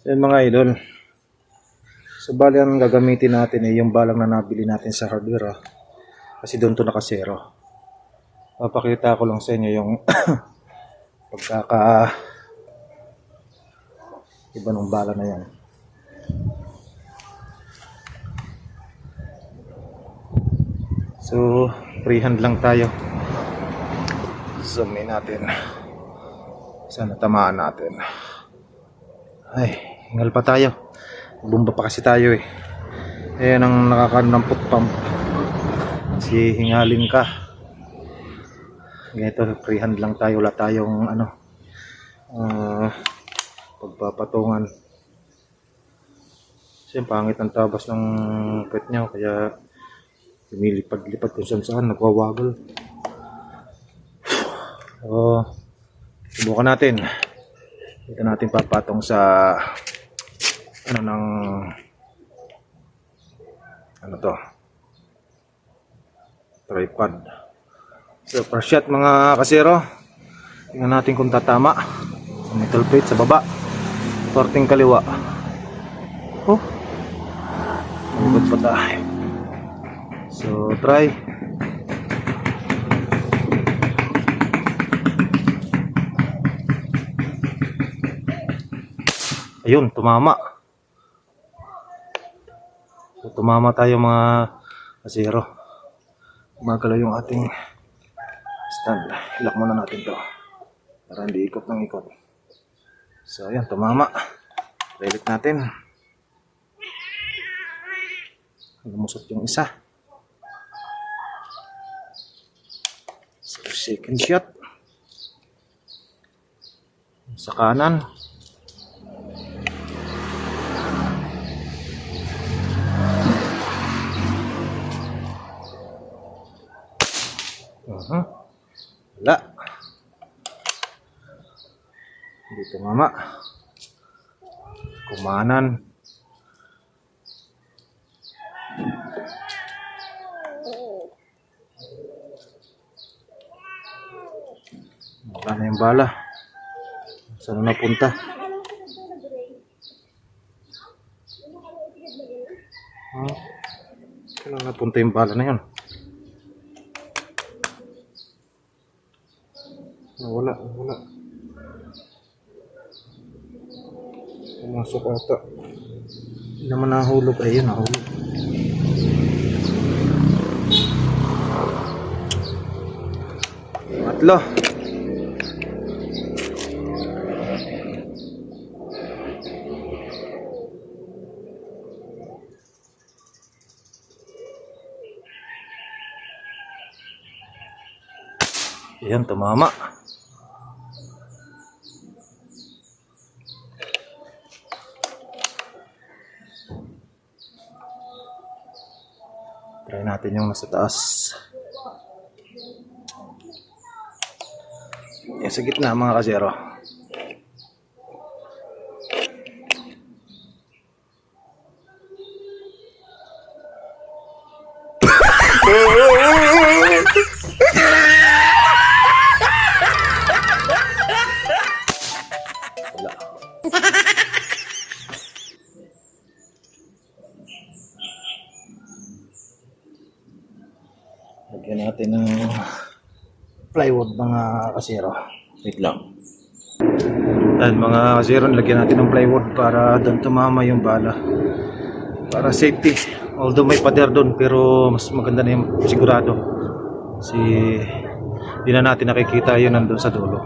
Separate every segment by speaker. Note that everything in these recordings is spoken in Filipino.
Speaker 1: Yan mga idol. So bali ang gagamitin natin ay yung balang na nabili natin sa hardware. Kasi doon to nakasero. Papakita ko lang sa inyo yung pagkaka iba ng bala na yan. So freehand lang tayo. Zoom in natin. Sana tamaan natin. Ay, hingal pa tayo. Bumba pa kasi tayo eh. Ayan ang nakakanampot pump. Kasi hingalin ka. Ganito, freehand lang tayo. Wala tayong pagpapatungan. Kasi pangit ang tabas ng pet nyo. Kaya lumilipad-lipad kung saan nagwawagal. So, subukan natin. Dito natin papatong sa tripod. So first shot mga kasero, tingnan natin kung tatama sa metal plate sa baba, porting kaliwa. Oh, good pa tayo. So try. Ayun, tumama. So, tumama tayo mga kasero. Magalaw yung ating stand. Lock muna natin to para hindi ikot ng ikot. So, ayan, tumama. Relit natin. Lumusot yung isa. So, second shot. Sa kanan. Wala. Dito mama. Kumanan. Wala na yung bala. Saan na napunta? Saan na napunta yung bala na yun? Wala. Pumasok ata. Hindi naman nahulog. Ayun, nahulog. Matlo. Ayan, tumama. Try natin yung nasa taas. Yan sa gitna mga kasero. Lagyan natin ng plywood mga kasero. Wait lang. Ayan mga kasero, lagyan natin ng plywood para doon tumama yung bala. Para safety. Although may pader doon pero mas maganda na yung sigurado. Kasi hindi na natin nakikita yun nandun sa dulo.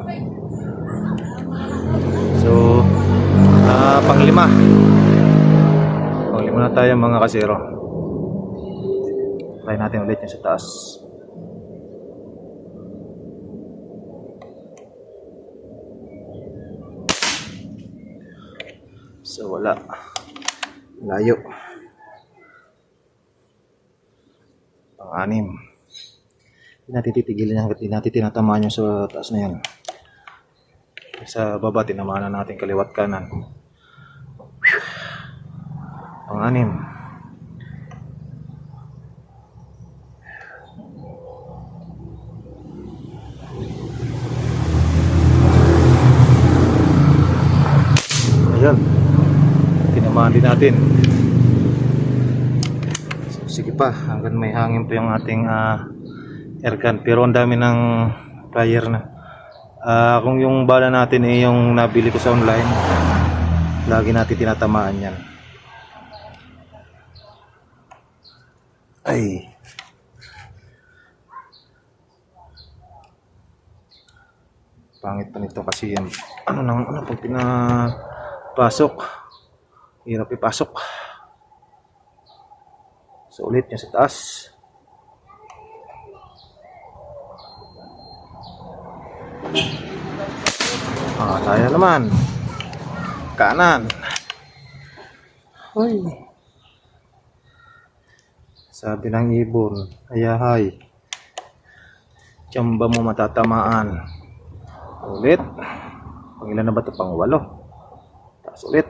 Speaker 1: So, panglima na tayo mga kasero. Try natin ulit yung sa taas. So wala. Layo. Pang-anim. Hindi natin titigilan yan. Hindi natin tinatamaan yung sa taas na yan. Sa baba tinamaan na natin kaliwat kanan. Pang-anim. Ayan. tatamaan din natin. So, sige pa, hanggang may hangin pa yung ating airgun, pero ang dami ng fire na. Kung yung bala natin ay yung nabili ko sa online, lagi natin tinatamaan yan. Ay, pangit pa nito kasi yan, ano pag pinapasok, hirap ipasok. So ulit niya sa taas. Tayo naman kanan. Hoy, sabi ng ibon, ayahay, tiyamba mo matatamaan. Ulit. Pang ilan na ba ito? Pang 8. Taas ulit.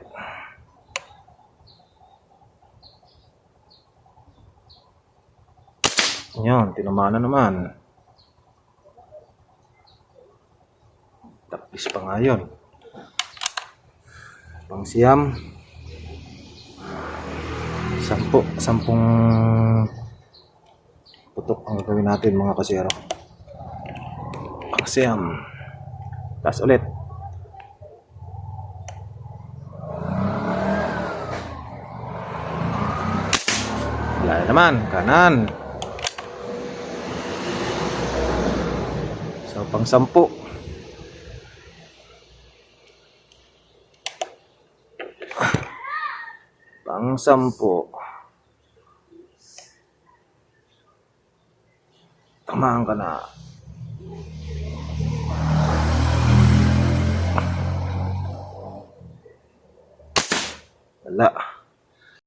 Speaker 1: Yan, tinamaan na naman. Tapis pa nga yun. Pang siyam. 10 putok ang gagawin natin mga kasero. Pang siyam. Taas ulit. Wala naman. Kanan. So, pang 10. Pang 10. Tamaan ka na. Wala.